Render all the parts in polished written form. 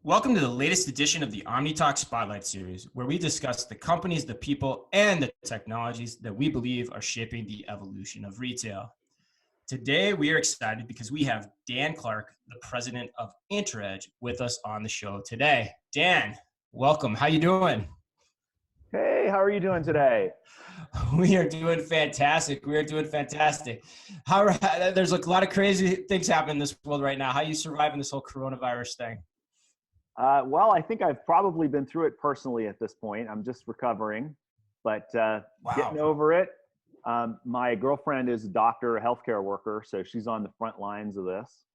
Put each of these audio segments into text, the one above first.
Welcome to the latest edition of the OmniTalk Spotlight Series, where we discuss the companies, the people, and the technologies that we believe are shaping the evolution of retail. Today, we are excited because we have Dan Clarke, the president of IntraEdge, with us on the show today. Dan, welcome. How you doing? Hey, how are you doing today? We are doing fantastic. We are doing fantastic. There's a lot of crazy things happening in this world right now. How are you surviving this whole coronavirus thing? Well, I think I've probably been through it personally at this point. I'm just recovering, but getting Wow. over it. My girlfriend is a doctor, a healthcare worker, so she's on the front lines of this.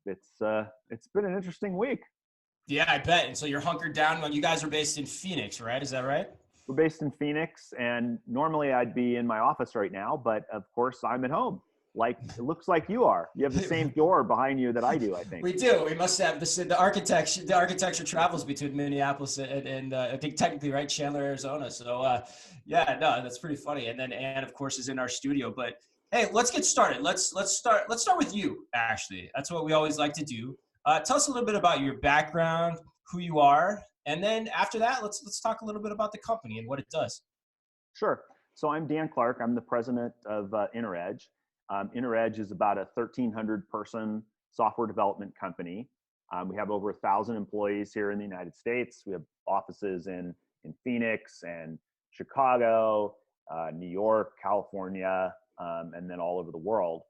It's been an interesting week. Yeah, I bet. And so you're hunkered down. Well, you guys are based in Phoenix, right? Is that right? We're based in Phoenix, and normally I'd be in my office right now, but of course I'm at home. Like it looks like you are. You have the same door behind you that I do, I think. We do. We must have the architecture. The architecture travels between Minneapolis and I think technically, right, Chandler, Arizona. So yeah, no, that's pretty funny. And then Ann, of course, is in our studio. But hey, let's get started. Let's start with you. Actually, that's what we always like to do. Tell us a little bit about your background, who you are, and then after that, let's talk a little bit about the company and what it does. Sure. So I'm Dan Clarke. I'm the president of IntraEdge. IntraEdge is about a 1,300 person software development company. We have over 1,000 employees here in the United States. We have offices in Phoenix and Chicago, New York, California, and then all over the world.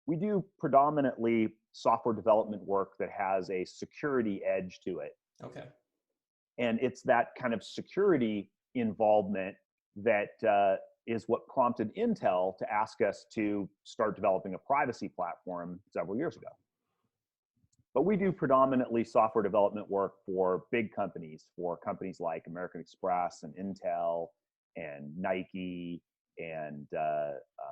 We do predominantly software development work that has a security edge to it. Okay. And it's that kind of security involvement that is what prompted Intel to ask us to start developing a privacy platform several years ago. But we do predominantly software development work for big companies, for companies like American Express and Intel and Nike and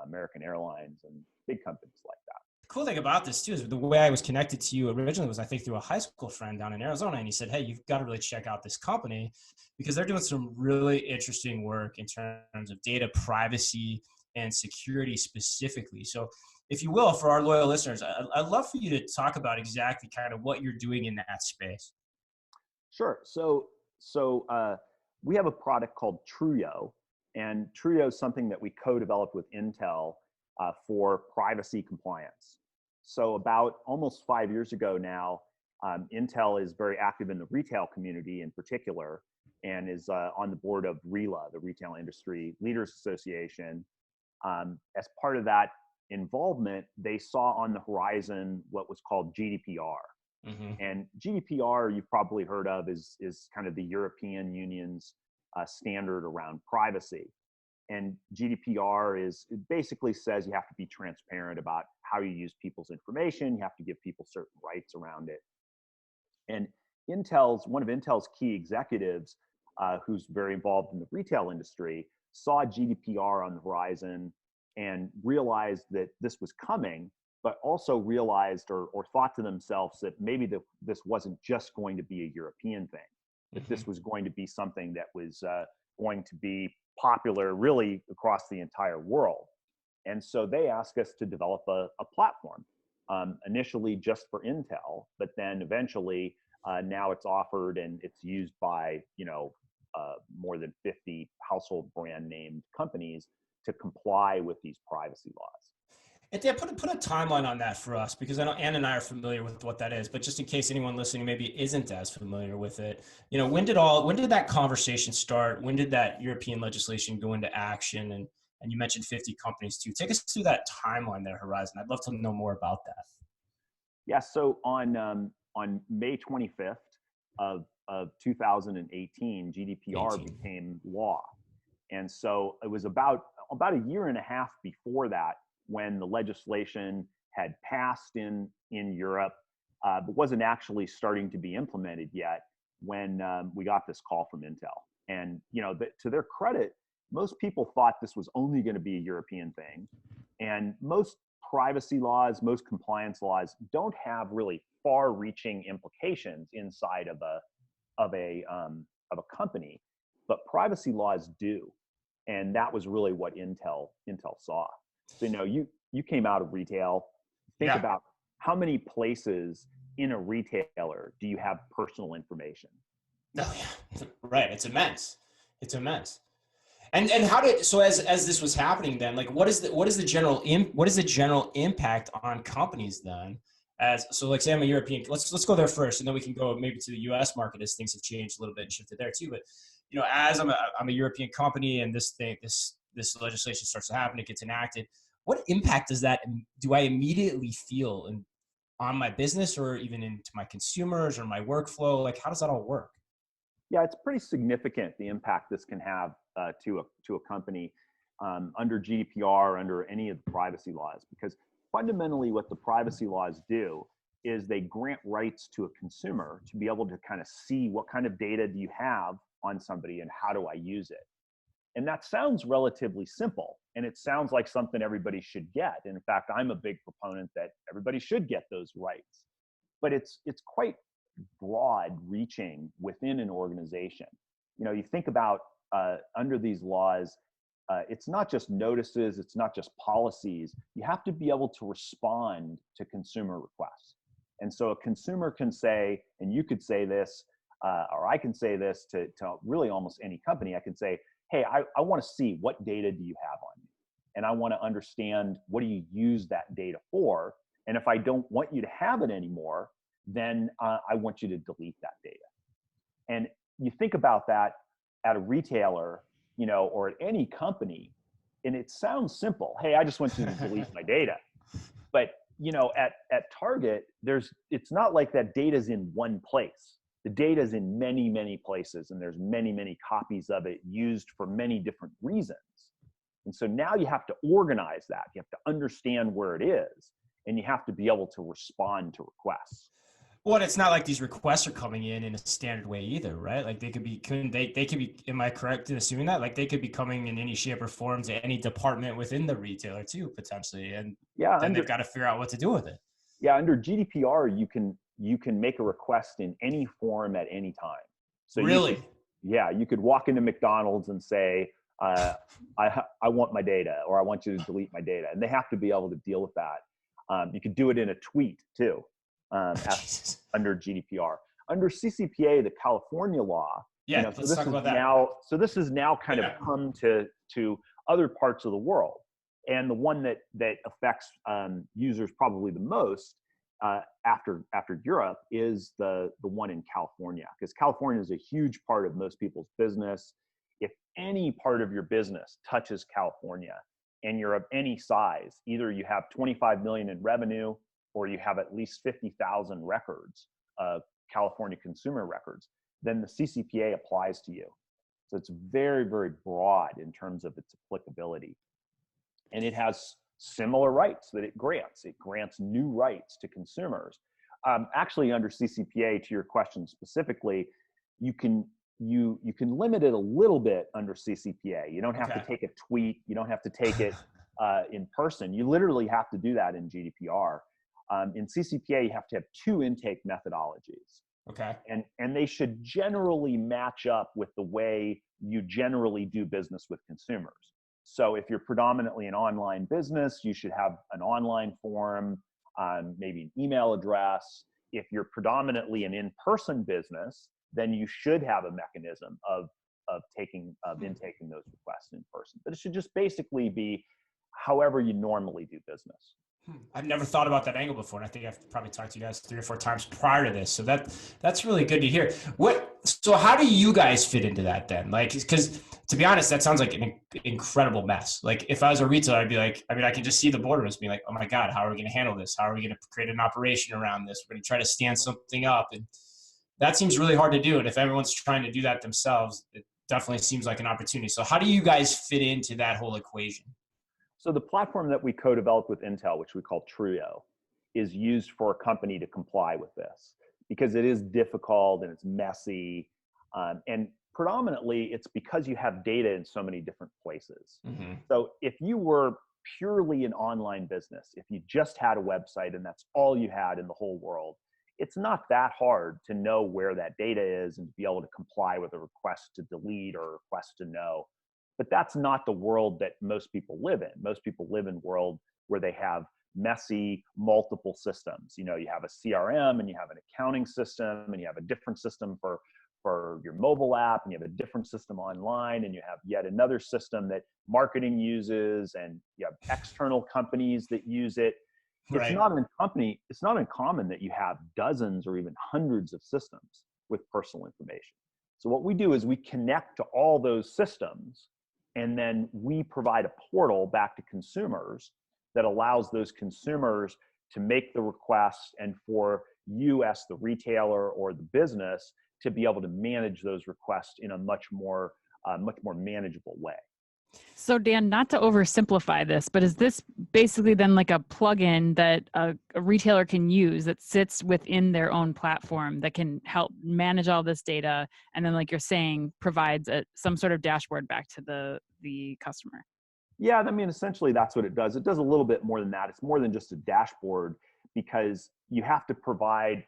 American Airlines and big companies like that. Cool thing about this too is the way I was connected to you originally was I think through a high school friend down in Arizona, and he said, "Hey, you've got to really check out this company because they're doing some really interesting work in terms of data privacy and security specifically." So, if you will, for our loyal listeners, I'd love for you to talk about exactly kind of what you're doing in that space. Sure. So we have a product called Truyo, and Truyo is something that we co-developed with Intel for privacy compliance. So about almost 5 years ago now, Intel is very active in the retail community in particular, and is on the board of RILA, the Retail Industry Leaders Association. As part of that involvement, they saw on the horizon what was called GDPR. Mm-hmm. And GDPR, you've probably heard of, is kind of the European Union's standard around privacy. And GDPR it basically says you have to be transparent about how you use people's information. You have to give people certain rights around it. And one of Intel's key executives, who's very involved in the retail industry, saw GDPR on the horizon and realized that this was coming, but also realized or thought to themselves that maybe this wasn't just going to be a European thing, that this was going to be something that was going to be popular really across the entire world. And so they asked us to develop a platform, initially just for Intel, but then eventually now it's offered and it's used by more than 50 household brand named companies to comply with these privacy laws. And yeah, put a timeline on that for us, because I know Ann and I are familiar with what that is, but just in case anyone listening maybe isn't as familiar with it, when did that conversation start? When did that European legislation go into action? And you mentioned 50 companies too. Take us through that timeline, that horizon. I'd love to know more about that. Yeah, so on May 25th of 2018, GDPR became law. And so it was about a year and a half before that when the legislation had passed in Europe, but wasn't actually starting to be implemented yet when we got this call from Intel. And to their credit, most people thought this was only going to be a European thing. And most privacy laws, most compliance laws don't have really far-reaching implications inside of a company, but privacy laws do. And that was really what Intel saw. So you came out of retail. Think about how many places in a retailer do you have personal information? Oh yeah, right. It's immense. It's immense. And how did, so as this was happening then, like what is the general impact on companies then? As so, like say I'm a European, let's go there first, and then we can go maybe to the U.S. market as things have changed a little bit and shifted there too. But as I'm a European company, and this legislation starts to happen, it gets enacted. What impact do I immediately feel on my business, or even into my consumers or my workflow? Like, how does that all work? Yeah, it's pretty significant, the impact this can have to a company under GDPR, under any of the privacy laws, because fundamentally what the privacy laws do is they grant rights to a consumer to be able to kind of see what kind of data do you have on somebody and how do I use it. And that sounds relatively simple, and it sounds like something everybody should get. And in fact, I'm a big proponent that everybody should get those rights. But it's quite broad reaching within an organization. You think about under these laws, it's not just notices, it's not just policies. You have to be able to respond to consumer requests. And so a consumer can say, and you could say this, or I can say this to really almost any company. I can say, hey, I want to see what data do you have on me? And I want to understand, what do you use that data for? And if I don't want you to have it anymore, then I want you to delete that data. And you think about that at a retailer, or at any company, and it sounds simple. Hey, I just want you to delete my data. But at Target, it's not like that data's in one place. The data's in many, many places, and there's many, many copies of it used for many different reasons. And so now you have to organize that. You have to understand where it is, and you have to be able to respond to requests. Well, it's not like these requests are coming in a standard way either, right? Like they could be, am I correct in assuming that? Like they could be coming in any shape or form to any department within the retailer too, potentially. And then they've got to figure out what to do with it. Yeah, under GDPR, you can make a request in any form at any time. So really? You could walk into McDonald's and say, I want my data, or I want you to delete my data. And they have to be able to deal with that. You could do it in a tweet too. Under GDPR. Under CCPA, the California law. Yeah, let's talk about that. So this has now kind of come to other parts of the world, and the one that affects users probably the most after Europe is the one in California, because California is a huge part of most people's business. If any part of your business touches California, and you're of any size, either you have 25 million in revenue, or you have at least 50,000 records, California consumer records, then the CCPA applies to you. So it's very, very broad in terms of its applicability. And it has similar rights that it grants. It grants new rights to consumers. Actually, under CCPA, to your question specifically, you can limit it a little bit under CCPA. You don't have to take a tweet. You don't have to take it in person. You literally have to do that in GDPR. In CCPA, you have to have 2 intake methodologies. Okay. And they should generally match up with the way you generally do business with consumers. So if you're predominantly an online business, you should have an online form, maybe an email address. If you're predominantly an in-person business, then you should have a mechanism of intaking those requests in person. But it should just basically be however you normally do business. I've never thought about that angle before, and I think I've probably talked to you guys 3 or 4 times prior to this. So that's really good to hear. So how do you guys fit into that then? Like, because to be honest, that sounds like an incredible mess. Like if I was a retailer, I'd be like, I can just see the boardrooms being like, oh my God, how are we going to handle this? How are we going to create an operation around this? We're going to try to stand something up. And that seems really hard to do. And if everyone's trying to do that themselves, it definitely seems like an opportunity. So how do you guys fit into that whole equation? So the platform that we co-developed with Intel, which we call Trio, is used for a company to comply with this, because it is difficult and it's messy. And predominantly it's because you have data in so many different places. Mm-hmm. So if you were purely an online business, if you just had a website and that's all you had in the whole world, it's not that hard to know where that data is and to be able to comply with a request to delete or a request to know. But that's not the world that most people live in. Most people live in a world where they have messy, multiple systems. You have a CRM, and you have an accounting system, and you have a different system for your mobile app, and you have a different system online, and you have yet another system that marketing uses, and you have external companies that use it. It's Right. not uncommon that you have dozens or even hundreds of systems with personal information. So what we do is we connect to all those systems, and then we provide a portal back to consumers that allows those consumers to make the request, and for you as the retailer or the business to be able to manage those requests in a much more manageable way. So Dan, not to oversimplify this, but is this basically then like a plugin that a retailer can use that sits within their own platform that can help manage all this data, and then, like you're saying, provides some sort of dashboard back to the customer? Yeah, I mean, essentially that's what it does. It does a little bit more than that. It's more than just a dashboard, because you have to provide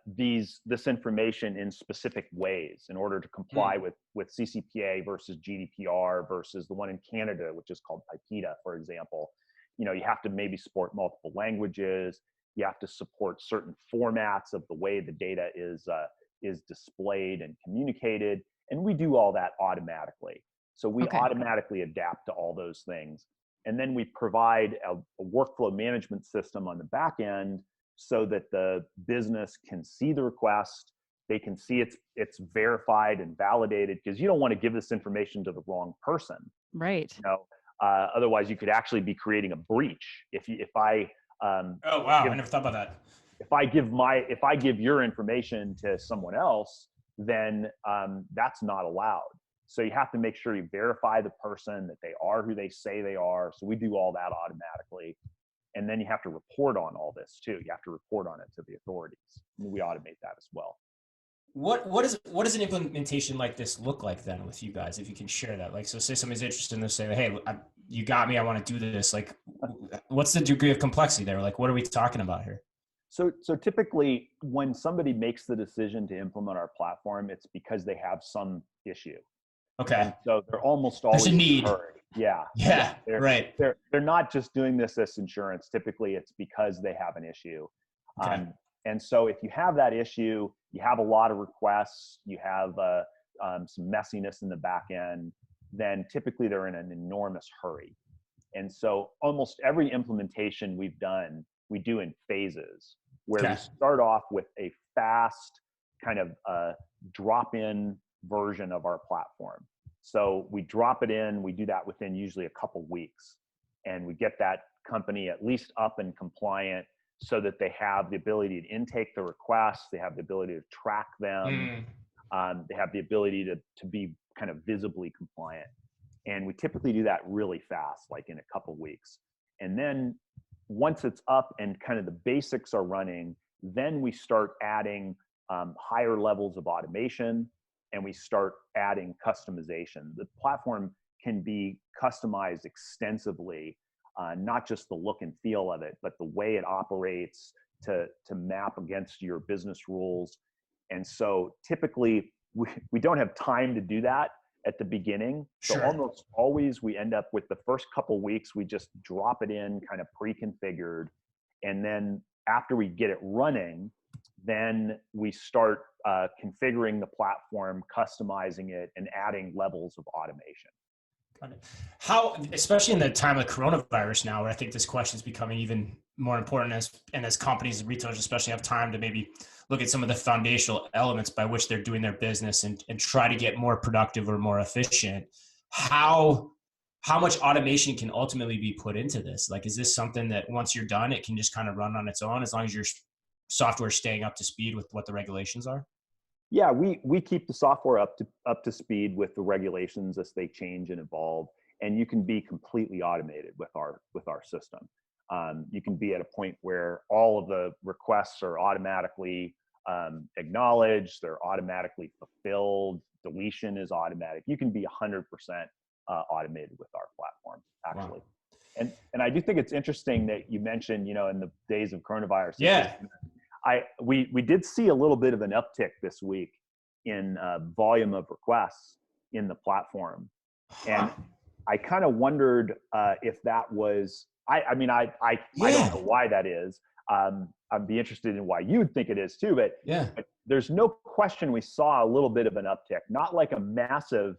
this information in specific ways in order to comply with CCPA versus GDPR versus the one in Canada, which is called PIPEDA, for example. You have to maybe support multiple languages. You have to support certain formats of the way the data is displayed and communicated, and we do all that automatically. So we automatically adapt to all those things. And then we provide a workflow management system on the back end so that the business can see the request. They can see it's verified and validated, because you don't want to give this information to the wrong person. Right. Otherwise, you could actually be creating a breach. If I oh wow, I never thought about that. If I give your information to someone else, then that's not allowed. So you have to make sure you verify the person, that they are who they say they are. So we do all that automatically. And then you have to report on all this too. You have to report on it to the authorities. We automate that as well. What does an implementation like this look like then with you guys, if you can share that? Like, so say somebody's interested in this, say, hey, you got me, I want to do this. Like, what's the degree of complexity there? Like, what are we talking about here? So typically when somebody makes the decision to implement our platform, it's because they have some issue. Okay. And so they're almost always there's a need. in a hurry. Yeah. Right. They're not just doing this as insurance. Typically it's because they have an issue. Okay. And so if you have that issue, you have a lot of requests, you have some messiness in the back end, then typically they're in an enormous hurry. And so almost every implementation we've done, we do in phases, where we start off with a fast kind of drop-in version of our platform. So we drop it in, we do that within usually a couple weeks, and we get that company at least up and compliant so that they have the ability to intake the requests, they have the ability to track them, they have the ability to be kind of visibly compliant. And we typically do that really fast, like in a couple weeks. And then once it's up and kind of the basics are running, then we start adding higher levels of automation, and we start adding customization. The platform can be customized extensively, not just the look and feel of it, but the way it operates to map against your business rules. And so typically we don't have time to do that at the beginning. So almost always we end up with the first couple weeks, we just drop it in kind of pre-configured. And then after we get it running, then we start configuring the platform, customizing it, and adding levels of automation. Got it. How, especially in the time of coronavirus now, where I think this question is becoming even more important as companies and retailers especially have time to maybe look at some of the foundational elements by which they're doing their business and try to get more productive or more efficient. How much automation can ultimately be put into this? Like, is this something that once you're done, it can just kind of run on its own as long as your software is staying up to speed with what the regulations are? Yeah, we keep the software up to speed with the regulations as they change and evolve, and you can be completely automated with our system. You can be at a point where all of the requests are automatically acknowledged, they're automatically fulfilled, deletion is automatic. You can be 100% automated with our platform, actually. Wow. And I do think it's interesting that you mentioned, in the days of coronavirus. Yeah. We did see a little bit of an uptick this week in volume of requests in the platform. And I kind of wondered if that was I mean, I don't know why that is. I'd be interested in why you would think it is too, but there's no question we saw a little bit of an uptick, not like a massive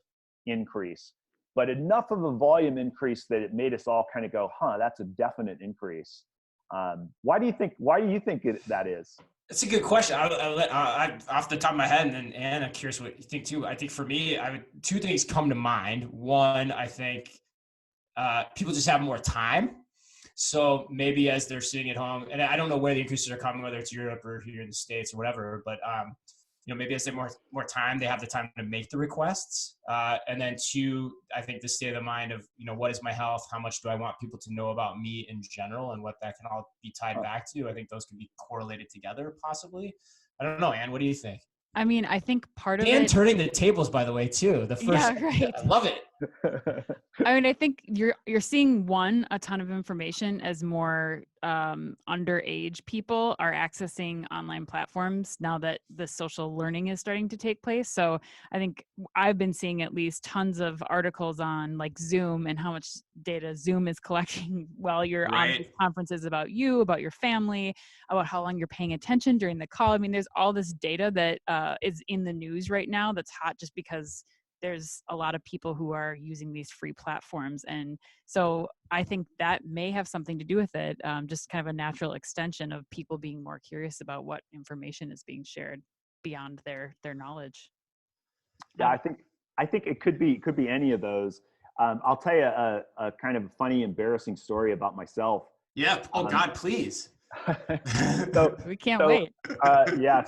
increase, but enough of a volume increase that it made us all kind of go, huh, that's a definite increase. Why do you think that is? That's a good question. I off the top of my head, and Anne, I'm curious what you think too. I think for me, two things come to mind. One, I think people just have more time. So maybe as they're sitting at home, and I don't know where the increases are coming, whether it's Europe or here in the States or whatever, but maybe as they have more time, they have the time to make the requests. And then two, I think the state of the mind of, what is my health? How much do I want people to know about me in general, and what that can all be tied back to? I think those can be correlated together, possibly. I don't know, Anne, what do you think? I mean, I think part of Dan it. turning the tables, by the way, too. The first, yeah, right. I love it. I mean, I think you're seeing a ton of information as more underage people are accessing online platforms now that the social learning is starting to take place. So I think I've been seeing at least tons of articles on like Zoom and how much data Zoom is collecting while you're on these conferences about you, about your family, about how long you're paying attention during the call. I mean, there's all this data that is in the news right now that's hot just because there's a lot of people who are using these free platforms. And so I think that may have something to do with it, just kind of a natural extension of people being more curious about what information is being shared beyond their knowledge. Yeah, I think it could be any of those. I'll tell you a kind of funny, embarrassing story about myself. Yeah. Oh God, please. We can't wait.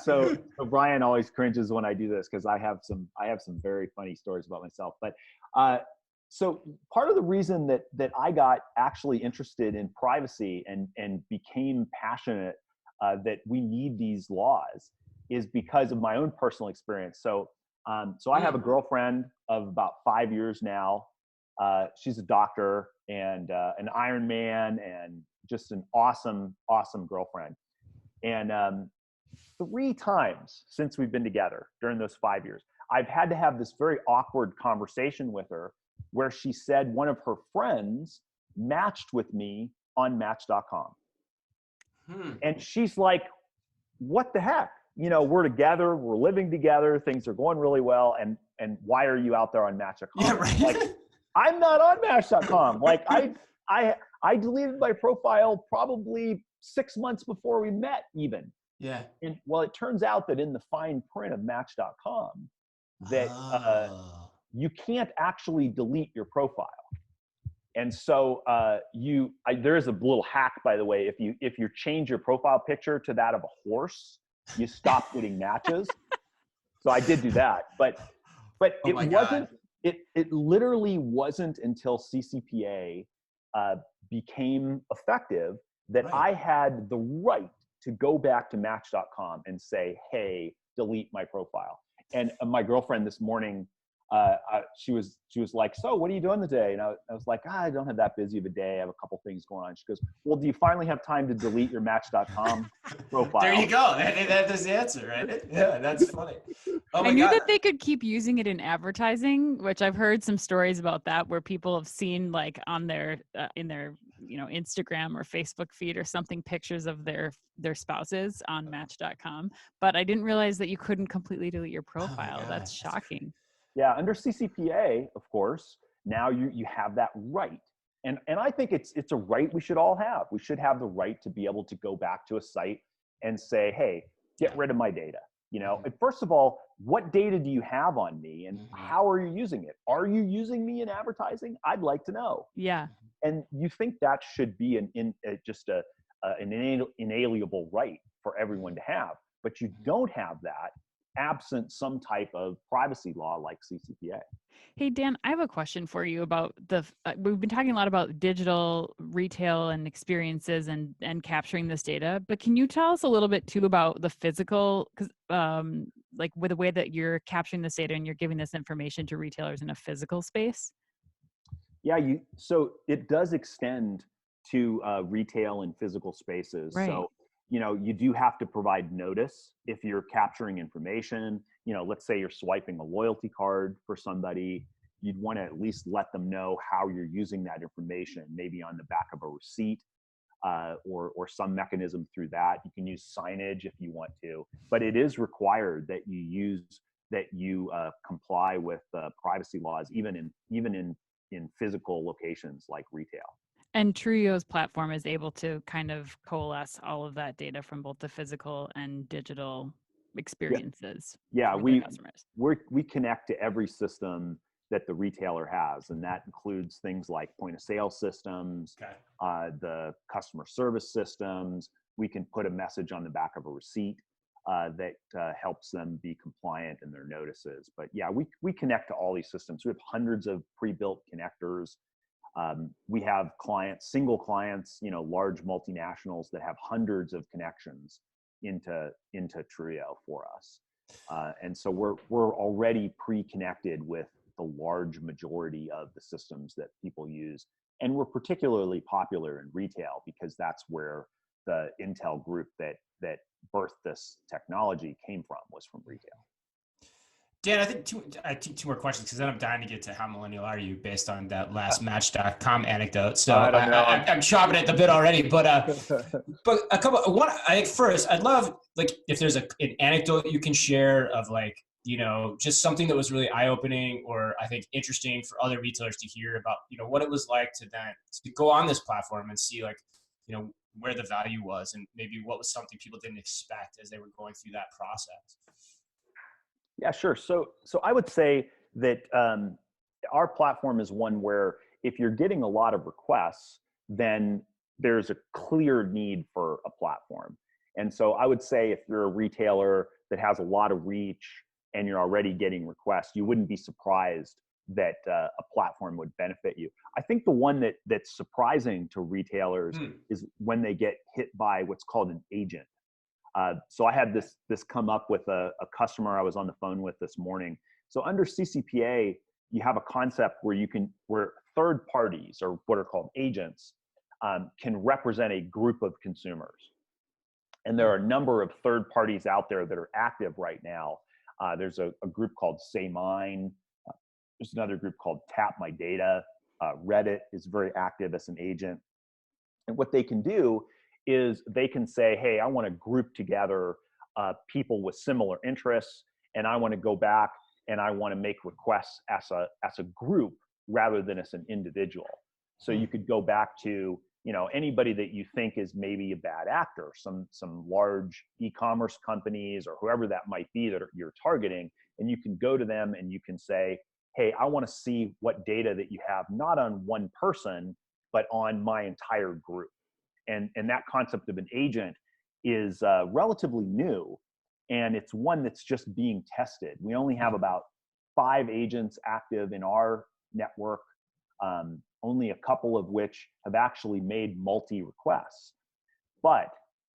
So Brian always cringes when I do this because I have some very funny stories about myself. But so part of the reason that I got actually interested in privacy and became passionate that we need these laws is because of my own personal experience. So I have a girlfriend of about 5 years now. She's a doctor and an Iron Man and just an awesome girlfriend. And 3 times since we've been together during those 5 years, I've had to have this very awkward conversation with her where she said one of her friends matched with me on Match.com. And she's like, what the heck? We're together, we're living together, things are going really well. And why are you out there on Match.com? Yeah, right. Like, I'm not on Match.com. Like I deleted my profile probably 6 months before we met even. Yeah. And well, it turns out that in the fine print of Match.com that you can't actually delete your profile. And so there is a little hack, by the way. If you change your profile picture to that of a horse, you stop getting matches. So I did do that, but it wasn't. It literally wasn't until CCPA became effective that I had the right to go back to Match.com and say, hey, delete my profile. And my girlfriend this morning, she was like, so what are you doing today? And I was like, I don't have that busy of a day. I have a couple things going on. She goes, well, do you finally have time to delete your Match.com profile? There you go. That's the answer, right? Yeah, that's funny. Oh I knew that they could keep using it in advertising, which I've heard some stories about that where people have seen like on their in their Instagram or Facebook feed or something, pictures of their spouses on Match.com. But I didn't realize that you couldn't completely delete your profile. That's shocking. Yeah, under CCPA, of course, now you have that right. And I think it's a right we should all have. We should have the right to be able to go back to a site and say, hey, get rid of my data. And first of all, what data do you have on me and how are you using it? Are you using me in advertising? I'd like to know. Yeah. And you think that should be an inalienable right for everyone to have, but you don't have that absent some type of privacy law like CCPA. Hey, Dan, I have a question for you about we've been talking a lot about digital retail and experiences and capturing this data, but can you tell us a little bit too about the physical, because like with the way that you're capturing this data and you're giving this information to retailers in a physical space? Yeah, so it does extend to retail and physical spaces. Right. So, you do have to provide notice if you're capturing information. Let's say you're swiping a loyalty card for somebody, you'd want to at least let them know how you're using that information, maybe on the back of a receipt, or some mechanism through that. You can use signage if you want to, but it is required that you comply with privacy laws, even in physical locations like retail. And Truio's platform is able to kind of coalesce all of that data from both the physical and digital experiences. Yeah, for their customers. we connect to every system that the retailer has, and that includes things like point of sale systems, the customer service systems. We can put a message on the back of a receipt that helps them be compliant in their notices. But yeah, we connect to all these systems. We have hundreds of pre-built connectors. We have clients, single clients, large multinationals that have hundreds of connections into Trio for us. And so we're already pre-connected with the large majority of the systems that people use. And we're particularly popular in retail because that's where the Intel group that birthed this technology came from, was from retail. Dan, I think two more questions, because then I'm dying to get to how millennial are you based on that last Match.com anecdote. So I'm chopping at the bit already, but a couple. One, I think first, I'd love if there's an anecdote you can share of just something that was really eye-opening, or I think interesting for other retailers to hear about, what it was like to go on this platform and see where the value was, and maybe what was something people didn't expect as they were going through that process. Yeah, sure. So I would say that our platform is one where if you're getting a lot of requests, then there's a clear need for a platform. And so I would say if you're a retailer that has a lot of reach and you're already getting requests, you wouldn't be surprised that a platform would benefit you. I think the one that's surprising to retailers is when they get hit by what's called an agent. So I had this come up with a customer I was on the phone with this morning. So under CCPA, you have a concept where third parties, or what are called agents, can represent a group of consumers. And there are a number of third parties out there that are active right now. There's a group called Say Mine. There's another group called Tap My Data. Reddit is very active as an agent. And what they can do is they can say, hey, I want to group together people with similar interests, and I want to go back and I want to make requests as a group rather than as an individual. So you could go back to anybody that you think is maybe a bad actor, some large e-commerce companies or whoever that might be that you're targeting, and you can go to them and you can say, hey, I want to see what data that you have, not on one person, but on my entire group. And that concept of an agent is relatively new, and it's one that's just being tested. We only have about 5 agents active in our network, only a couple of which have actually made multi-requests. But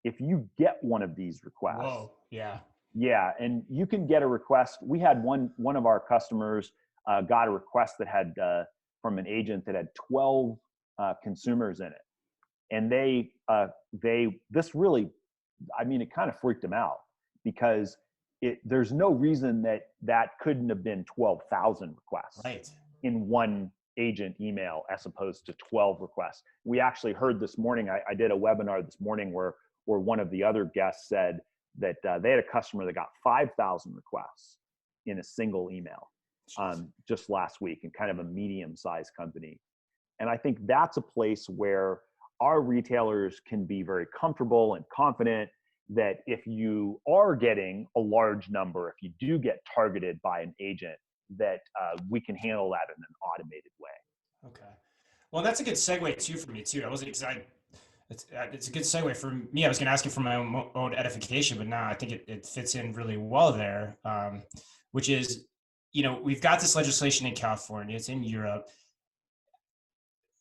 if you get one of these requests, and you can get a request. We had one of our customers got a request that had from an agent that had 12 consumers in it. And this really, it kind of freaked them out, because there's no reason that couldn't have been 12,000 requests in one agent email as opposed to 12 requests. We actually heard this morning, I did a webinar this morning where one of the other guests said that they had a customer that got 5,000 requests in a single email just last week, in kind of a medium-sized company. And I think that's a place where our retailers can be very comfortable and confident that if you are getting a large number, if you do get targeted by an agent, that we can handle that in an automated way. Okay. Well, that's a good segue too for me too. I wasn't excited. It's a good segue for me. I was going to ask it for my own edification, but now I think it fits in really well there, which is, we've got this legislation in California, it's in Europe.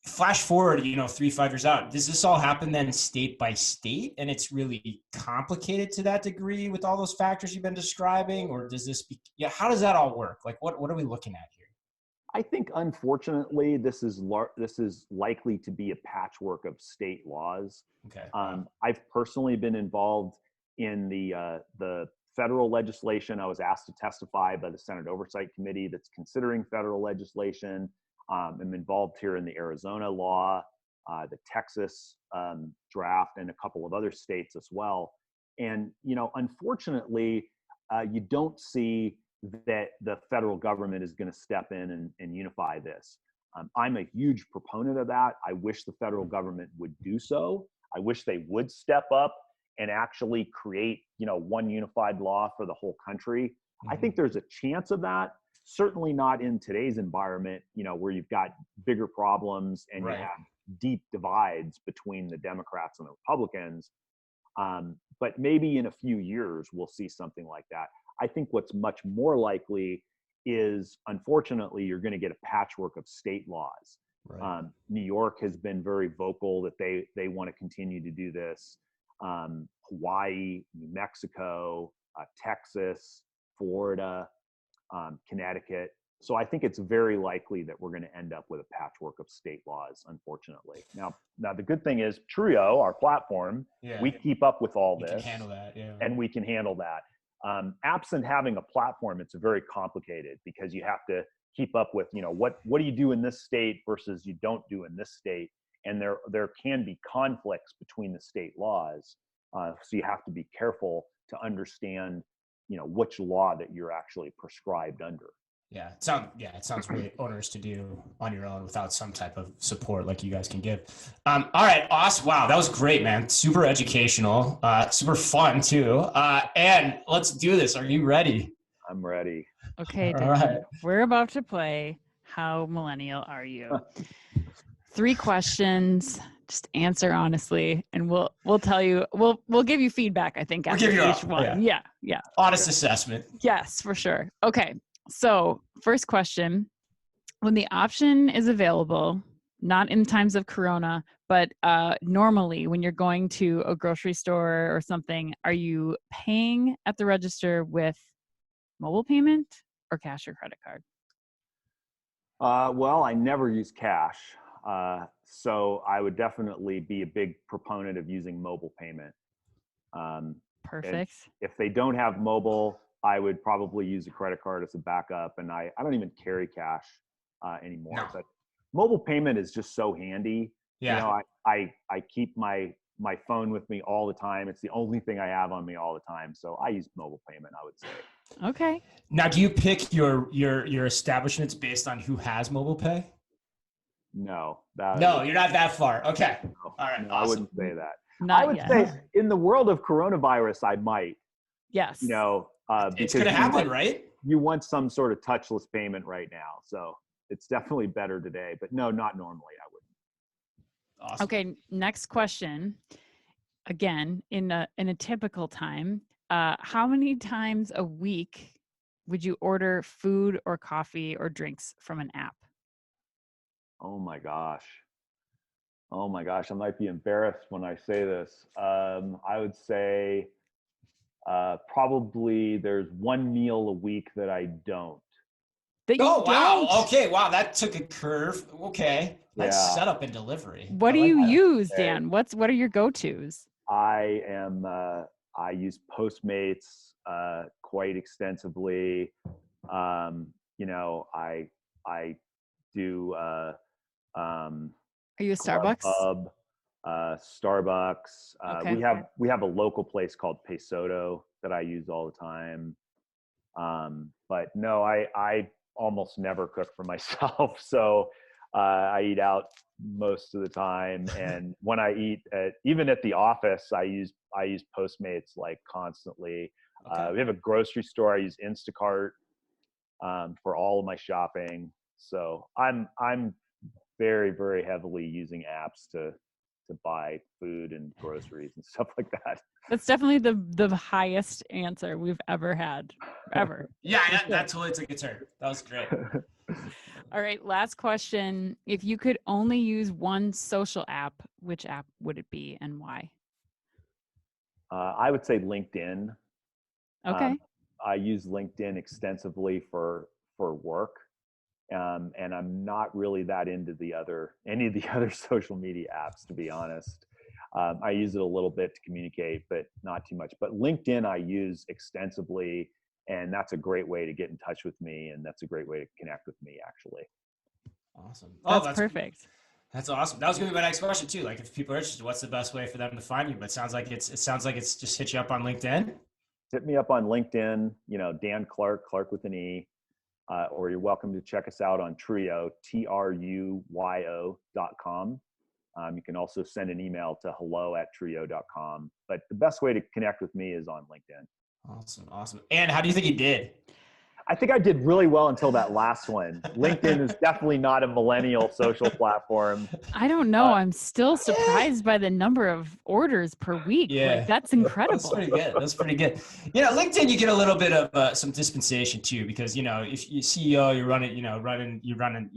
Flash forward, 3-5 years out, does this all happen then state by state, and it's really complicated to that degree with all those factors you've been describing, or does this how does that all work? What are we looking at here? I think, unfortunately, this is likely to be a patchwork of state laws. Okay. I've personally been involved in the federal legislation. I was asked to testify by the Senate Oversight Committee that's considering federal legislation. I'm involved here in the Arizona law, the Texas draft, and a couple of other states as well. And, unfortunately, you don't see that the federal government is going to step in and unify this. I'm a huge proponent of that. I wish the federal government would do so. I wish they would step up and actually create, one unified law for the whole country. Mm-hmm. I think there's a chance of that. Certainly not in today's environment, where you've got bigger problems and right. You have deep divides between the Democrats and the Republicans. But maybe in a few years, we'll see something like that. I think what's much more likely is, unfortunately, you're going to get a patchwork of state laws. Right. New York has been very vocal that they want to continue to do this. Hawaii, New Mexico, Texas, Florida, Connecticut. So I think it's very likely that we're going to end up with a patchwork of state laws, unfortunately. Now the good thing is Trio, our platform, we keep up with all this. We can handle that, and we can handle that. Absent having a platform, it's very complicated because you have to keep up with, what do you do in this state versus you don't do in this state. And there can be conflicts between the state laws. So you have to be careful to understand, which law that you're actually prescribed under. Yeah, it sounds really onerous to do on your own without some type of support like you guys can give. All right, awesome. Wow, that was great, man. Super educational, super fun too. And let's do this. Are you ready? I'm ready. Okay, Dan, right. We're about to play How Millennial Are You? 3 questions. Just answer honestly, and we'll tell you. We'll give you feedback. I think after each one. Yeah. Honest assessment. Yes, for sure. Okay. So first question, when the option is available, not in times of Corona, but normally when you're going to a grocery store or something, are you paying at the register with mobile payment or cash or credit card? Well, I never use cash. So I would definitely be a big proponent of using mobile payment. Perfect. If they don't have mobile, I would probably use a credit card as a backup, and I don't even carry cash anymore. No. But mobile payment is just so handy. Yeah. I keep my phone with me all the time. It's the only thing I have on me all the time. So I use mobile payment, I would say. Okay. Now, do you pick your establishments based on who has mobile pay? No. You're not that far. Okay. No, all right. No, awesome. I wouldn't say that. I would say in the world of coronavirus, I might. Yes. It's going to happen, right? You want some sort of touchless payment right now. So it's definitely better today, but no, not normally. I wouldn't. Awesome. Okay. Next question. Again, in a typical time, how many times a week would you order food or coffee or drinks from an app? Oh my gosh. I might be embarrassed when I say this. I would say, probably there's one meal a week that I don't. Wow. Okay. Wow. That took a curve. Okay. Nice setup and delivery. What do you use, Dan? What are your go-tos? I use Postmates quite extensively. I do are you a Starbucks? Club, Starbucks. Okay. We have a local place called Pesoto that I use all the time. But no, I almost never cook for myself. So I eat out most of the time. And when I eat even at the office, I use Postmates like constantly. Okay. We have a grocery store. I use Instacart for all of my shopping. So I'm very, very heavily using apps to buy food and groceries and stuff like that. That's definitely the highest answer we've ever had, ever. Yeah, that totally took a turn. That was great. All right, last question. If you could only use one social app, which app would it be and why? I would say LinkedIn. Okay. I use LinkedIn extensively for work. And I'm not really that into any of the other social media apps, to be honest. I use it a little bit to communicate, but not too much. But LinkedIn I use extensively, and that's a great way to get in touch with me, and that's a great way to connect with me, actually. Awesome. That's perfect. That's awesome. That was gonna be my next question too. Like, if people are interested, what's the best way for them to find you? But it sounds like it's just hit you up on LinkedIn. Hit me up on LinkedIn. Dan Clarke, Clarke with an E, or you're welcome to check us out on Truyo, TRUYO.com. You can also send an email to hello@truyo.com. But the best way to connect with me is on LinkedIn. Awesome. And how do you think you did? I think I did really well until that last one. LinkedIn is definitely not a millennial social platform. I don't know. I'm still surprised by the number of orders per week. Yeah. Like, that's incredible. That's pretty good. LinkedIn, you get a little bit of some dispensation too, because, if you're CEO, you're running,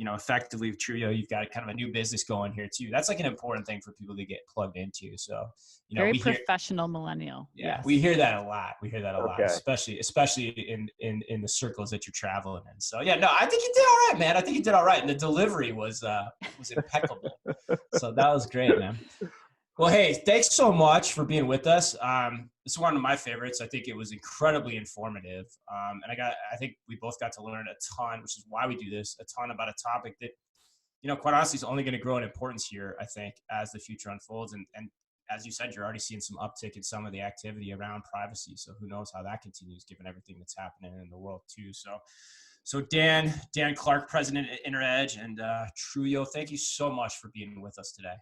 effectively with Truyo, you've got kind of a new business going here too. That's like an important thing for people to get plugged into. So, very professional millennial. Yeah, yes. we hear that a lot. Okay. especially in the circles that you're traveling in. So yeah, no, I think you did all right, man. I think you did all right, and the delivery was impeccable. So that was great, man. Well, hey, thanks so much for being with us. This is one of my favorites. I think it was incredibly informative, and I think we both got to learn a ton, which is why we do this, a ton about a topic that, quite honestly, is only going to grow in importance here, I think, as the future unfolds. And as you said, you're already seeing some uptick in some of the activity around privacy. So who knows how that continues, given everything that's happening in the world too. So Dan Clarke, president at IntraEdge, and Truyo, thank you so much for being with us today.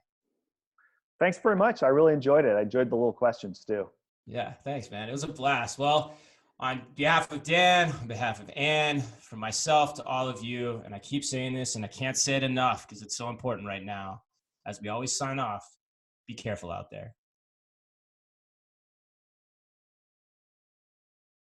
Thanks very much. I really enjoyed it. I enjoyed the little questions too. Yeah, thanks, man. It was a blast. Well, on behalf of Dan, on behalf of Ann, from myself to all of you, and I keep saying this and I can't say it enough because it's so important right now, as we always sign off, be careful out there.